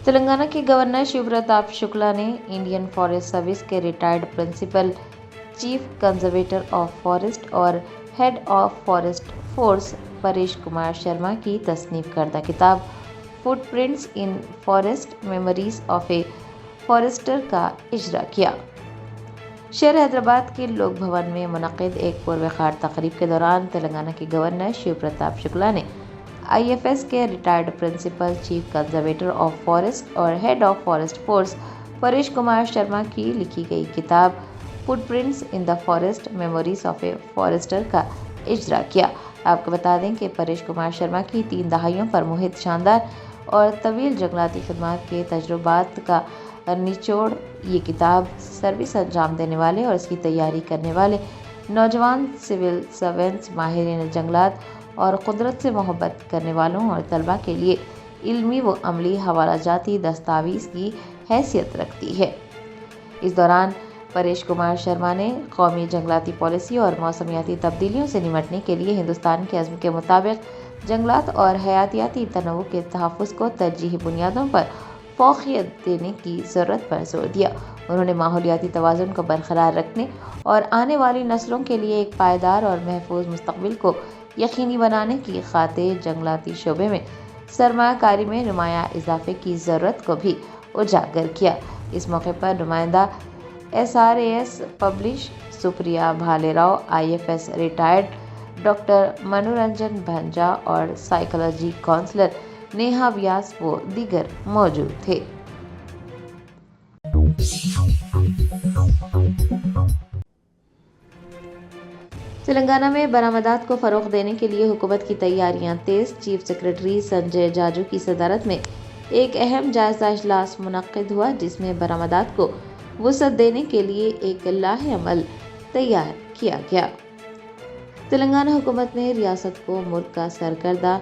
تلنگانہ کے گورنر شیو پرتاپ شکلا نے Indian forest service کے retired principal chief conservator of forest اور head of forest force Paresh Kumar Sharma کی تصنیف کردہ کتاب footprints in forest memories of a forester کا اجرا کیا۔ شہر حیدرآباد کے لوک بھون میں منعقد ایک پروخار تقریب کے دوران تلنگانہ کے گورنر شیو پرتاپ شکلا نے IFS کے retired principal chief conservator of forest اور head of forest force Paresh Kumar Sharma کی لکھی گئی کتاب footprints in the forest memories of a forester کا اجرا کیا۔ آپ کو بتا دیں کہ پریش کمار شرما کی 3 دہائیوں پر محیط شاندار اور طویل جنگلاتی خدمات کے تجربات کا نچوڑ یہ کتاب سروس انجام دینے والے اور اس کی تیاری کرنے والے نوجوان سول سروینٹس، ماہرین جنگلات اور قدرت سے محبت کرنے والوں اور طلباء کے لیے علمی و عملی حوالہ جاتی دستاویز کی حیثیت رکھتی ہے۔ اس دوران پریش کمار شرما نے قومی جنگلاتی پالیسی اور موسمیاتی تبدیلیوں سے نمٹنے کے لیے ہندوستان کے عزم کے مطابق جنگلات اور حیاتیاتی تنوع کے تحفظ کو ترجیحی بنیادوں پر فوقیت دینے کی ضرورت پر زور دیا۔ انہوں نے ماحولیاتی توازن کو برقرار رکھنے اور آنے والی نسلوں کے لیے ایک پائیدار اور محفوظ مستقبل کو یقینی بنانے کی خاطر جنگلاتی شعبے میں سرمایہ کاری میں نمایاں اضافے کی ضرورت کو بھی اجاگر کیا۔ اس موقع پر نمائندہ SRAS پبلش Supriya Bhale Rao, IFS retired doctor Manoranjan Bhanja اور سائیکالوجی کونسلر نیہا ویاس و دیگر موجود تھے۔ تلنگانہ میں برآمدات کو فروغ دینے کے لیے حکومت کی تیاریاں تیز۔ چیف سیکرٹری سنجے جاجو کی صدارت میں ایک اہم جائزہ اجلاس منعقد ہوا، جس میں برآمدات کو وسعت دینے کے لیے ایک لائحہ عمل تیار کیا گیا۔ تلنگانہ حکومت نے ریاست کو ملک کا سرکردہ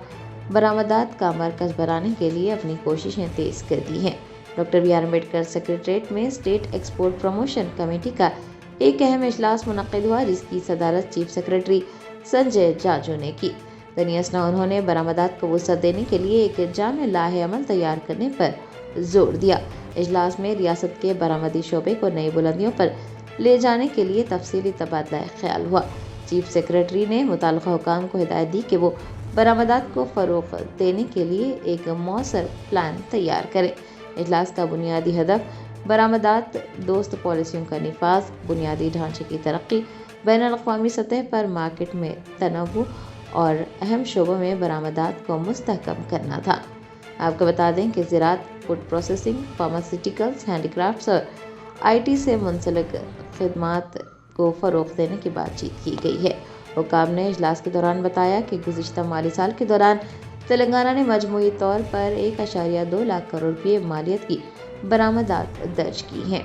برآمدات کا مرکز بنانے کے لیے اپنی کوششیں تیز کر دی ہیں۔ ڈاکٹر BR امبیڈکر سیکریٹریٹ میں اسٹیٹ ایکسپورٹ پروموشن کمیٹی کا ایک اہم اجلاس منعقد ہوا، جس کی صدارت چیف سیکرٹری سنجے جاجو نے کی۔ دنیا اسنا انہوں نے برآمدات کو وسعت دینے کے لیے ایک جامع لائحہ عمل تیار کرنے پر زور دیا۔ اجلاس میں ریاست کے برآمدی شعبے کو نئی بلندیوں پر لے جانے کے لیے تفصیلی تبادلہ خیال ہوا۔ چیف سیکرٹری نے متعلقہ حکام کو ہدایت دی کہ وہ برآمدات کو فروغ دینے کے لیے ایک مؤثر پلان تیار کریں۔ اجلاس کا بنیادی ہدف برآمدات دوست پالیسیوں کا نفاذ، بنیادی ڈھانچے کی ترقی، بین الاقوامی سطح پر مارکیٹ میں تنوع اور اہم شعبوں میں برآمدات کو مستحکم کرنا تھا۔ آپ کو بتا دیں کہ زراعت، food processing, pharmaceuticals, handy crafts اور IT سے منسلک خدمات کو فروغ دینے کی بات چیت کی گئی ہے۔ حکام نے اجلاس کے دوران بتایا کہ گزشتہ مالی سال کے دوران تلنگانہ نے مجموعی طور پر 1.2 لاکھ کروڑ روپے مالیت کی برآمدات درج کی ہیں۔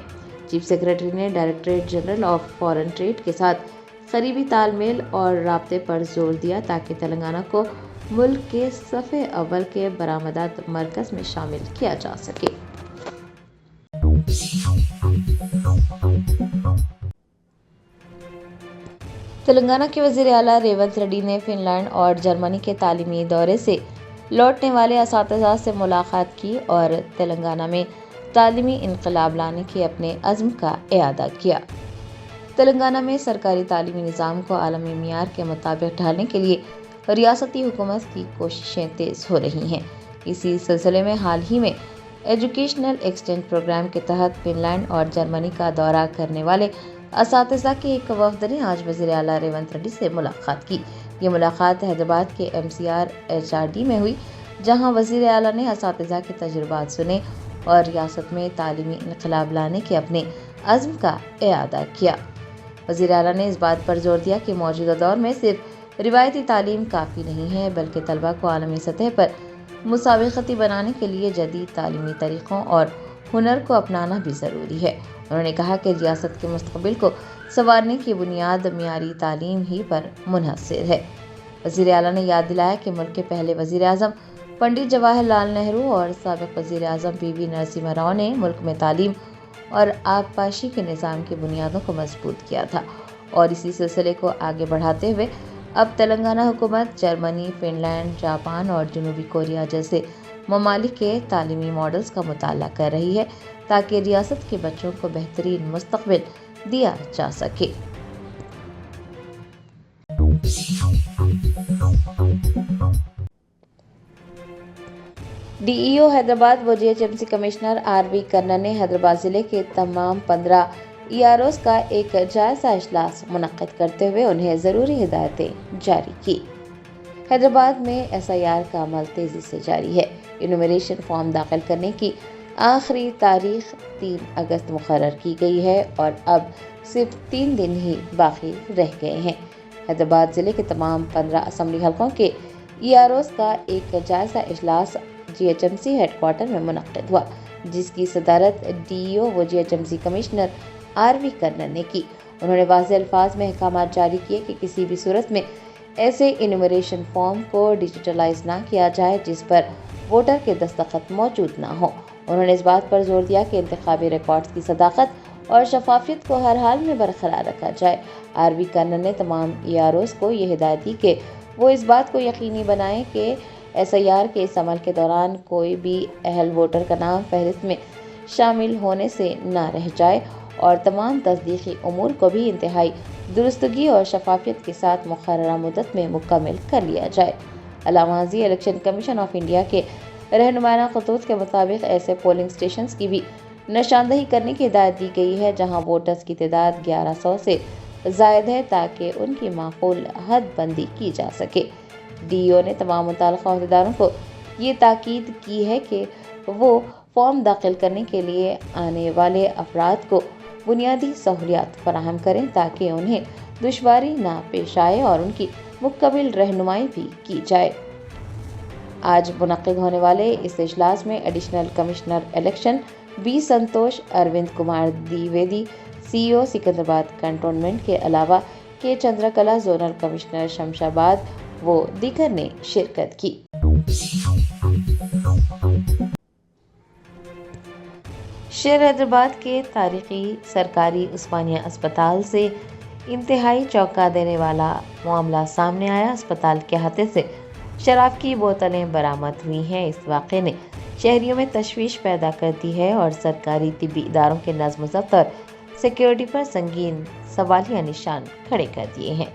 چیف سیکرٹری نے directorate general of foreign trade کے ساتھ قریبی تال میل اور رابطے پر زور دیا تاکہ تلنگانہ کو ملک کے صفِ اول کے برآمدات مرکز میں شامل کیا جا سکے۔ تلنگانہ کے وزیر اعلیٰ ریونت ریڈی نے فن لینڈ اور جرمنی کے تعلیمی دورے سے لوٹنے والے اساتذہ سے ملاقات کی اور تلنگانہ میں تعلیمی انقلاب لانے کے اپنے عزم کا اعادہ کیا۔ تلنگانہ میں سرکاری تعلیمی نظام کو عالمی معیار کے مطابق ڈھالنے کے لیے ریاستی حکومت کی کوششیں تیز ہو رہی ہیں۔ اسی سلسلے میں حال ہی میں ایجوکیشنل ایکسچینج پروگرام کے تحت فن لینڈ اور جرمنی کا دورہ کرنے والے اساتذہ کے ایک وفد نے آج وزیر اعلیٰ ریونت ریڈی سے ملاقات کی۔ یہ ملاقات حیدرآباد کے MCR HRD میں ہوئی، جہاں وزیر اعلیٰ نے اساتذہ کے تجربات سنے اور ریاست میں تعلیمی انقلاب لانے کے اپنے عزم کا اعادہ کیا۔ وزیر اعلیٰ نے اس بات پر زور دیا کہ موجودہ دور میں صرف روایتی تعلیم کافی نہیں ہے، بلکہ طلباء کو عالمی سطح پر مسابقتی بنانے کے لیے جدید تعلیمی طریقوں اور ہنر کو اپنانا بھی ضروری ہے۔ انہوں نے کہا کہ ریاست کے مستقبل کو سنوارنے کی بنیاد معیاری تعلیم ہی پر منحصر ہے۔ وزیر اعلیٰ نے یاد دلایا کہ ملک کے پہلے وزیر اعظم پنڈت جواہر لال نہرو اور سابق وزیر اعظم PV نرسمہا راؤ نے ملک میں تعلیم اور آبپاشی کے نظام کی بنیادوں کو مضبوط کیا تھا، اور اسی سلسلے کو آگے بڑھاتے ہوئے اب تلنگانہ حکومت جرمنی، فن لینڈ، جاپان اور جنوبی کوریا جیسے ممالک کے تعلیمی ماڈلز کا مطالعہ کر رہی ہے تاکہ ریاست کے بچوں کو بہترین مستقبل دیا جا سکے۔ ڈی ای او حیدرآباد و G H M C commissioner R V Karnan نے حیدرآباد ضلع کے تمام 15 ای آر اوز کا ایک جائزہ اجلاس منعقد کرتے ہوئے انہیں ضروری ہدایتیں جاری کی۔ حیدرآباد میں ایس آئی آر کا عمل تیزی سے جاری ہے۔ انومریشن فارم داخل کرنے کی آخری تاریخ 3 اگست مقرر کی گئی ہے اور اب صرف 3 دن ہی باقی رہ گئے ہیں۔ حیدرآباد ضلع کے تمام 15 اسمبلی حلقوں کے ای آر اوز کا ایک جائزہ اجلاس G H M C headquarter میں منعقد ہوا، جس کی صدارت ڈی ای او و G H M C commissioner R V Karnan نے کی۔ انہوں نے واضح الفاظ میں احکامات جاری کیے کہ کسی بھی صورت میں ایسے انومریشن فارم کو ڈیجیٹلائز نہ کیا جائے جس پر ووٹر کے دستخط موجود نہ ہوں۔ انہوں نے اس بات پر زور دیا کہ انتخابی ریکارڈز کی صداقت اور شفافیت کو ہر حال میں برقرار رکھا جائے۔ آر وی کرنا نے تمام ای آر اوز کو یہ ہدایت دی کہ وہ اس بات کو یقینی بنائیں کہ ایس آئی آر کے اس عمل کے دوران کوئی بھی اہل ووٹر کا نام فہرست میں شامل ہونے سے نہ رہ جائے اور تمام تصدیقی امور کو بھی انتہائی درستگی اور شفافیت کے ساتھ مقررہ مدت میں مکمل کر لیا جائے۔ علامہ ازیں الیکشن کمیشن آف انڈیا کے رہنمانہ خطوط کے مطابق ایسے پولنگ اسٹیشنز کی بھی نشاندہی کرنے کی ہدایت دی گئی ہے جہاں ووٹرز کی تعداد 1100 سے زائد ہے تاکہ ان کی معقول حد بندی کی جا سکے۔ ڈی ای او نے تمام متعلقہ عہدیداروں کو یہ تاکید کی ہے کہ وہ فارم داخل کرنے کے لیے آنے والے افراد کو بنیادی سہولیات فراہم کریں تاکہ انہیں دشواری نہ پیش آئے اور ان کی مکمل رہنمائی بھی کی جائے۔ آج منعقد ہونے والے اس اجلاس میں additional commissioner election B Santosh, Arvind Kumar Dwivedi C E O Secunderabad cantonment کے علاوہ کے چندرکلا زونل کمشنر شمشاباد و دیگر نے شرکت کی۔ شہر حیدرآباد کے تاریخی سرکاری عثمانیہ اسپتال سے انتہائی چونکا دینے والا معاملہ سامنے آیا۔ اسپتال کے احاطے سے شراب کی بوتلیں برآمد ہوئی ہیں۔ اس واقعے نے شہریوں میں تشویش پیدا کر دی ہے اور سرکاری طبی اداروں کے نظم و ضبط اور سیکیورٹی پر سنگین سوالیہ نشان کھڑے کر دیے ہیں۔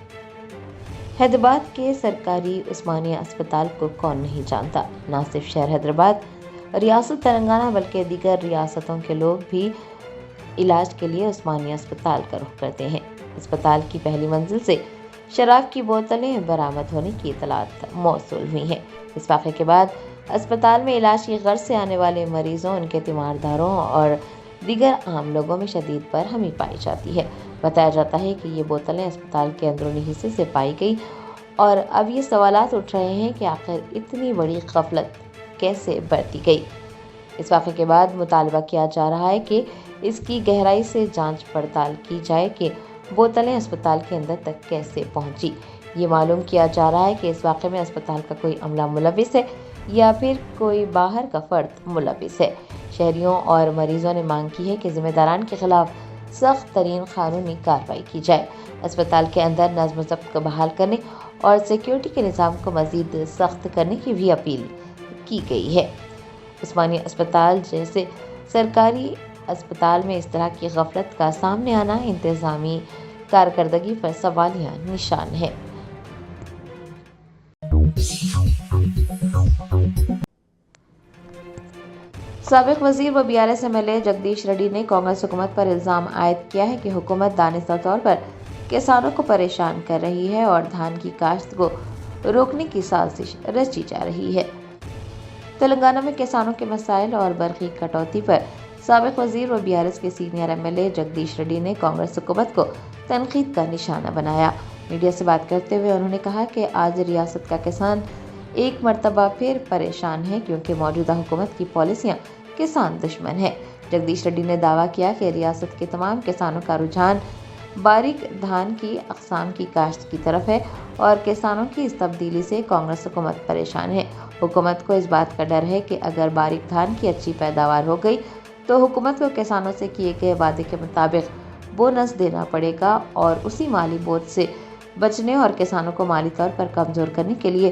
حیدرآباد کے سرکاری عثمانیہ اسپتال کو کون نہیں جانتا؟ نہ صرف شہر حیدرآباد، ریاست تلنگانہ بلکہ دیگر ریاستوں کے لوگ بھی علاج کے لیے عثمانیہ اسپتال کا رخ کرتے ہیں۔ اسپتال کی پہلی منزل سے شراب کی بوتلیں برآمد ہونے کی اطلاعات موصول ہوئی ہیں۔ اس واقعے کے بعد اسپتال میں علاج کی غرض سے آنے والے مریضوں، ان کے تیمارداروں اور دیگر عام لوگوں میں شدید برہمی پائی جاتی ہے۔ بتایا جاتا ہے کہ یہ بوتلیں اسپتال کے اندرونی حصے سے پائی گئی اور اب یہ سوالات اٹھ رہے ہیں کہ آخر اتنی بڑی غفلت کیسے برتی گئی۔ اس واقعے کے بعد مطالبہ کیا جا رہا ہے کہ اس کی گہرائی سے جانچ پڑتال کی جائے کہ بوتلیں اسپتال کے اندر تک کیسے پہنچی۔ یہ معلوم کیا جا رہا ہے کہ اس واقعے میں اسپتال کا کوئی عملہ ملوث ہے یا پھر کوئی باہر کا فرد ملوث ہے۔ شہریوں اور مریضوں نے مانگ کی ہے کہ ذمہ داران کے خلاف سخت ترین قانونی کارروائی کی جائے۔ اسپتال کے اندر نظم و ضبط کو بحال کرنے اور سیکیورٹی کے نظام کو مزید سخت کرنے کی بھی اپیل کی گئی ہے۔ عثمانیہ اسپتال جیسے سرکاری اسپتال میں اس طرح کی غفلت کا سامنے آنا انتظامی کارکردگی پر سوالیہ نشان ہے۔ سابق وزیر و B R S M L A Jagdish Reddy نے کانگریس حکومت پر الزام عائد کیا ہے کہ حکومت دانستہ طور پر کسانوں کو پریشان کر رہی ہے اور دھان کی کاشت کو روکنے کی سازش رچی جا رہی ہے۔ تلنگانہ میں کسانوں کے مسائل اور برقی کٹوتی پر سابق وزیر و بی آر ایس کے senior M L A Jagdish Reddy نے کانگریس حکومت کو تنقید کا نشانہ بنایا۔ میڈیا سے بات کرتے ہوئے انہوں نے کہا کہ آج ریاست کا کسان ایک مرتبہ پھر پریشان ہے کیونکہ موجودہ حکومت کی پالیسیاں کسان دشمن ہیں۔ جگدیش ریڈی نے دعویٰ کیا کہ ریاست کے تمام کسانوں کا رجحان باریک دھان کی اقسام کی کاشت کی طرف ہے اور کسانوں کی اس تبدیلی سے کانگریس حکومت پریشان ہے۔ حکومت کو اس بات کا ڈر ہے کہ اگر باریک دھان کی اچھی پیداوار ہو گئی تو حکومت کو کسانوں سے کیے گئے وعدے کے مطابق بونس دینا پڑے گا اور اسی مالی بوجھ سے بچنے اور کسانوں کو مالی طور پر کمزور کرنے کے لیے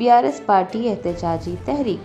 BRS పార్టీ ఎహ్తజాజీ తహరీక్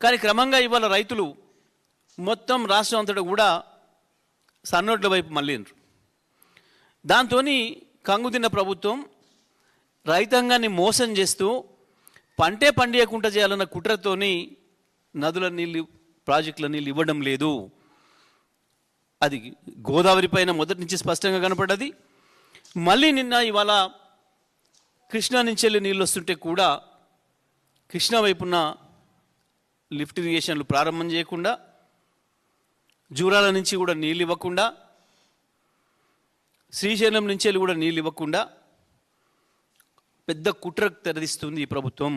కానీ క్రమంగా ఇవాళ రైతులు మొత్తం రాష్ట్రం అంతటా కూడా సన్నోట్ల వైపు మళ్ళీండ్రు। దాంతో కంగుతిన్న ప్రభుత్వం రైతాంగాన్ని మోసం చేస్తూ పంటే పండియకుండా చేయాలన్న కుట్రతోని నదుల నీళ్ళు ప్రాజెక్టుల నీళ్ళు ఇవ్వడం లేదు। అది గోదావరి పైన మొదటి నుంచి స్పష్టంగా కనపడ్డది। మళ్ళీ నిన్న ఇవాళ కృష్ణా నుంచి వెళ్ళి నీళ్ళు వస్తుంటే కూడా కృష్ణా వైపున లిఫ్ట్ ఇరిగేషన్లు ప్రారంభం చేయకుండా, జూరాల నుంచి కూడా నీళ్ళు ఇవ్వకుండా, శ్రీశైలం నుంచి వెళ్ళి కూడా నీళ్ళు ఇవ్వకుండా పెద్ద కుట్రకు తెరదిస్తుంది ఈ ప్రభుత్వం।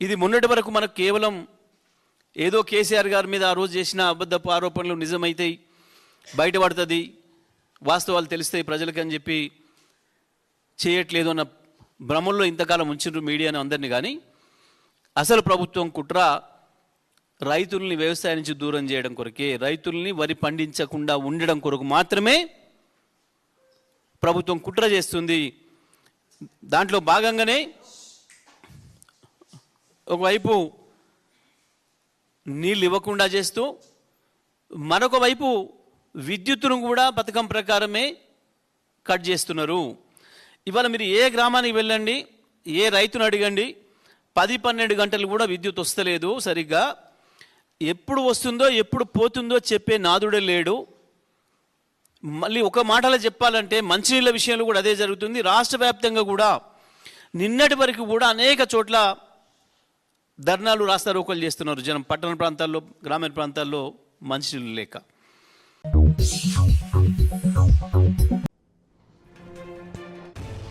ఇది మొన్నటి వరకు మనకు కేవలం ఏదో కేసీఆర్ గారి మీద ఆ రోజు చేసిన అబద్ధపు ఆరోపణలు నిజమైతాయి, బయటపడుతుంది, వాస్తవాలు తెలుస్తాయి ప్రజలకు అని చెప్పి చేయట్లేదు అన్న భ్రమంలో ఇంతకాలం ఉంచిండ్రు మీడియాను అందరినీ। కానీ అసలు ప్రభుత్వం కుట్ర రైతుల్ని వ్యవసాయం నుంచి దూరం చేయడం కొరకే, రైతుల్ని వరి పండించకుండా ఉండడం కొరకు మాత్రమే ప్రభుత్వం కుట్ర చేస్తుంది। దాంట్లో భాగంగానే ఒకవైపు నీళ్ళు ఇవ్వకుండా చేస్తూ మరొక వైపు విద్యుత్తును కూడా పథకం ప్రకారమే కట్ చేస్తున్నారు। ఇవాళ మీరు ఏ గ్రామానికి వెళ్ళండి, ఏ రైతును అడగండి, 10-12 గంటలు కూడా విద్యుత్ వస్తలేదు సరిగ్గా। ఎప్పుడు వస్తుందో ఎప్పుడు పోతుందో చెప్పే నాదుడే లేడు। మళ్ళీ ఒక మాటలో చెప్పాలంటే మంచినీళ్ళ విషయంలో కూడా అదే జరుగుతుంది। రాష్ట్ర వ్యాప్తంగా కూడా నిన్నటి వరకు కూడా అనేక చోట్ల ధర్నాలు, రాస్తారోకోలు చేస్తున్నారు జనం, పట్టణ ప్రాంతాల్లో, గ్రామీణ ప్రాంతాల్లో మంచినీళ్ళు లేక।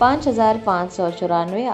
5,594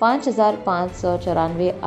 5,594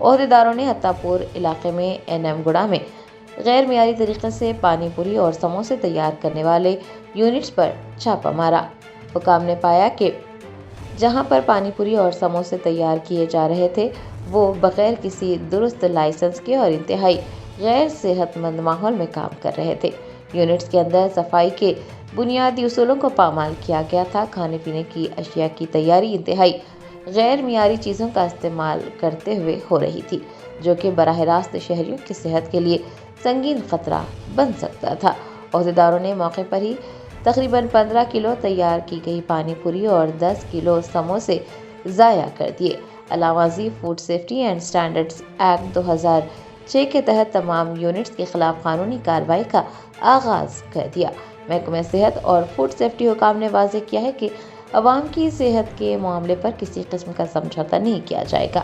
عہدیداروں نے ہتاپور علاقے میں NM گڑا میں غیر معیاری طریقے سے پانی پوری اور سموسے تیار کرنے والے یونٹس پر چھاپا مارا۔ حکام نے پایا کہ جہاں پر پانی پوری اور سموسے تیار کیے جا رہے تھے وہ بغیر کسی درست لائسنس کے اور انتہائی غیر صحت مند ماحول میں کام کر رہے تھے۔ یونٹس کے اندر صفائی کے بنیادی اصولوں کو پامال کیا گیا تھا۔ کھانے پینے کی اشیاء کی تیاری انتہائی غیر معیاری چیزوں کا استعمال کرتے ہوئے ہو رہی تھی، جو کہ براہ راست شہریوں کی صحت کے لیے سنگین خطرہ بن سکتا تھا۔ عہدیداروں نے موقع پر ہی تقریباً 15 کلو تیار کی گئی پانی پوری اور 10 کلو سموسے ضائع کر دیے۔ علاوہ ازیں food safety and standards act 2006 کے تحت تمام یونٹس کے خلاف قانونی کارروائی کا آغاز کر دیا۔ محکمہ صحت اور فوڈ سیفٹی حکام نے واضح کیا ہے کہ عوام کی صحت کے معاملے پر کسی قسم کا سمجھوتہ نہیں کیا جائے گا۔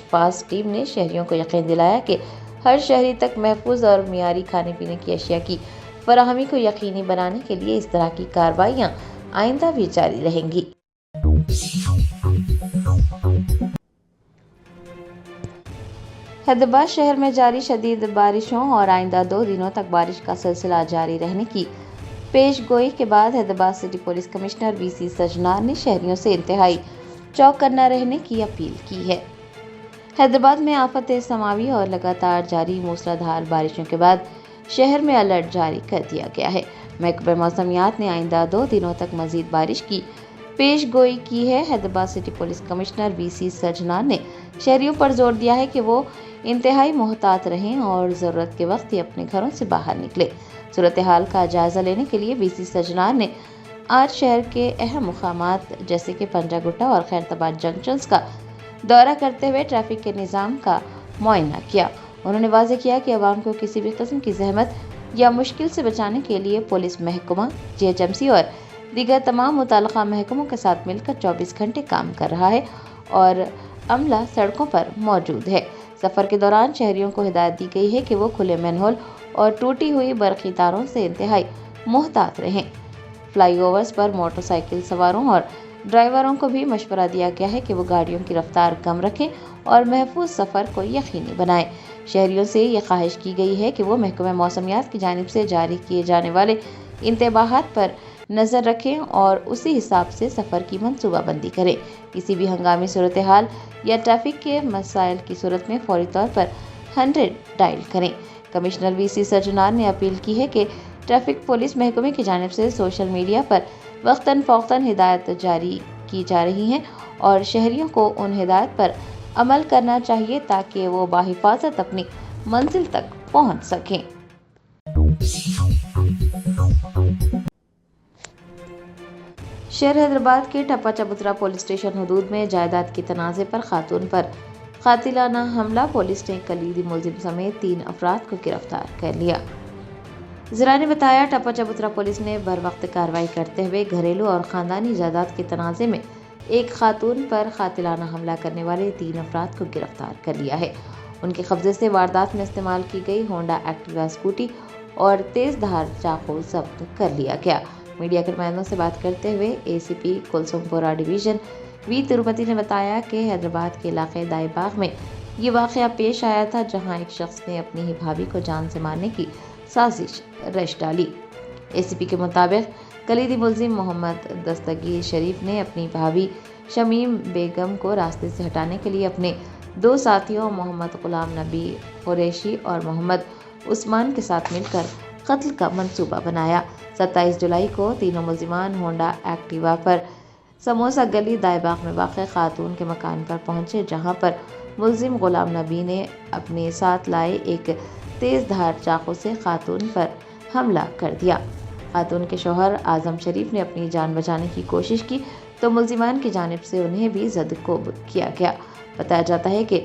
فاسٹ ٹیم نے شہریوں کو یقین دلایا کہ ہر شہری تک محفوظ اور معیاری کھانے پینے کی اشیاء کی فراہمی کو یقینی بنانے کے لیے اس طرح کی کارروائیاں آئندہ بھی جاری رہیں گی۔ حیدرآباد شہر میں جاری شدید بارشوں اور آئندہ 2 دنوں تک بارش کا سلسلہ جاری رہنے کی پیش گوئی کے بعد Hyderabad city police commissioner VC سجنار نے شہریوں سے انتہائی چوکنا رہنے کی اپیل کی ہے۔ حیدرآباد میں آفت سماوی اور لگاتار جاری موسلادھار بارشوں کے بعد شہر میں الرٹ جاری کر دیا گیا ہے۔ محکمہ موسمیات نے آئندہ 2 دنوں تک مزید بارش کی پیش گوئی کی ہے۔ Hyderabad city police commissioner VC سجنار نے شہریوں پر زور دیا ہے کہ وہ انتہائی محتاط رہیں اور ضرورت کے وقت ہی اپنے گھروں سے باہر نکلیں۔ صورتحال کا جائزہ لینے کے لیے VC سجنار نے آج شہر کے اہم مقامات جیسے کہ پنجہ گٹا اور خیرتآباد جنکشنز کا دورہ کرتے ہوئے ٹریفک کے نظام کا معائنہ کیا۔ انہوں نے واضح کیا کہ عوام کو کسی بھی قسم کی زحمت یا مشکل سے بچانے کے لیے پولیس محکمہ، GHMC اور دیگر تمام متعلقہ محکموں کے ساتھ مل کر 24 گھنٹے کام کر رہا ہے اور عملہ سڑکوں پر موجود ہے۔ سفر کے دوران شہریوں کو ہدایت دی گئی ہے کہ وہ کھلے مین ہول اور ٹوٹی ہوئی برقی تاروں سے انتہائی محتاط رہیں۔ فلائی اوورز پر موٹر سائیکل سواروں اور ڈرائیوروں کو بھی مشورہ دیا گیا ہے کہ وہ گاڑیوں کی رفتار کم رکھیں اور محفوظ سفر کو یقینی بنائیں۔ شہریوں سے یہ خواہش کی گئی ہے کہ وہ محکمہ موسمیات کی جانب سے جاری کیے جانے والے انتباہات پر نظر رکھیں اور اسی حساب سے سفر کی منصوبہ بندی کریں۔ کسی بھی ہنگامی صورتحال یا ٹریفک کے مسائل کی صورت میں فوری طور پر 100 ڈائل کریں۔ کمشنر VC سجنار نے اپیل کی ہے کہ ٹریفک پولیس محکمے کی جانب سے سوشل میڈیا پر وقتاً فوقتاً ہدایت جاری کی جا رہی ہیں اور شہریوں کو ان ہدایت پر عمل کرنا چاہیے تاکہ وہ بحفاظت اپنی منزل تک پہنچ سکیں۔ شہر حیدرآباد کے ٹپا چبوترا پولیس اسٹیشن حدود میں جائیداد کے تنازع پر خاتون پر قاتلانہ حملہ، پولیس نے کلیدی ملزم سمیت 3 افراد کو گرفتار کر لیا۔ ذرائع نے بتایا ٹپا چبوترا پولیس نے بروقت کارروائی کرتے ہوئے گھریلو اور خاندانی جائیداد کے تنازع میں ایک خاتون پر قاتلانہ حملہ کرنے والے 3 افراد کو گرفتار کر لیا ہے۔ ان کے قبضے سے واردات میں استعمال کی گئی ہونڈا ایکٹیوا اسکوٹی اور تیز دھار چاقو ضبط کر لیا گیا۔ میڈیا کے نمائندوں سے بات کرتے ہوئے ACP کلسم پورہ ڈویژن V تروپتی نے بتایا کہ حیدرآباد کے علاقے دائیں باغ میں یہ واقعہ پیش آیا تھا، جہاں ایک شخص نے اپنی ہی بھابھی کو جان سے مارنے کی سازش رچ ڈالی۔ ACP کے مطابق کلیدی ملزم محمد دستگیر شریف نے اپنی بھابھی شمیم بیگم کو راستے سے ہٹانے کے لیے اپنے 2 ساتھیوں محمد غلام نبی قریشی اور محمد عثمان کے ساتھ مل کر قتل کا منصوبہ بنایا۔ 27 جولائی کو تینوں ملزمان ہونڈا ایکٹیوا پر سموسہ گلی دائیں باغ میں واقع خاتون کے مکان پر پہنچے، جہاں پر ملزم غلام نبی نے اپنے ساتھ لائے ایک تیز دھار چاقو سے خاتون پر حملہ کر دیا۔ خاتون کے شوہر اعظم شریف نے اپنی جان بچانے کی کوشش کی تو ملزمان کی جانب سے انہیں بھی زدکوب کیا گیا۔ بتایا جاتا ہے کہ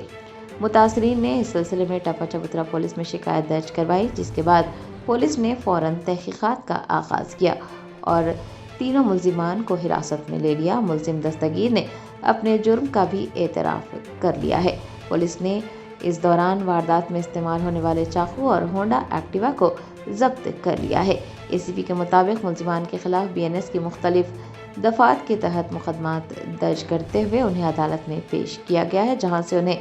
متاثرین نے اس سلسلے میں ٹپا چبوترا پولیس میں شکایت درج کروائی، جس کے بعد پولیس نے فوراً تحقیقات کا آغاز کیا اور تینوں ملزمان کو حراست میں لے لیا۔ ملزم دستگیر نے اپنے جرم کا بھی اعتراف کر لیا ہے۔ پولیس نے اس دوران واردات میں استعمال ہونے والے چاقو اور ہونڈا ایکٹیوا کو ضبط کر لیا ہے۔ ACP کے مطابق ملزمان کے خلاف BNS کی مختلف دفعات کے تحت مقدمات درج کرتے ہوئے انہیں عدالت میں پیش کیا گیا ہے، جہاں سے انہیں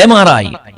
MRI,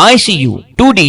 ICU, 2D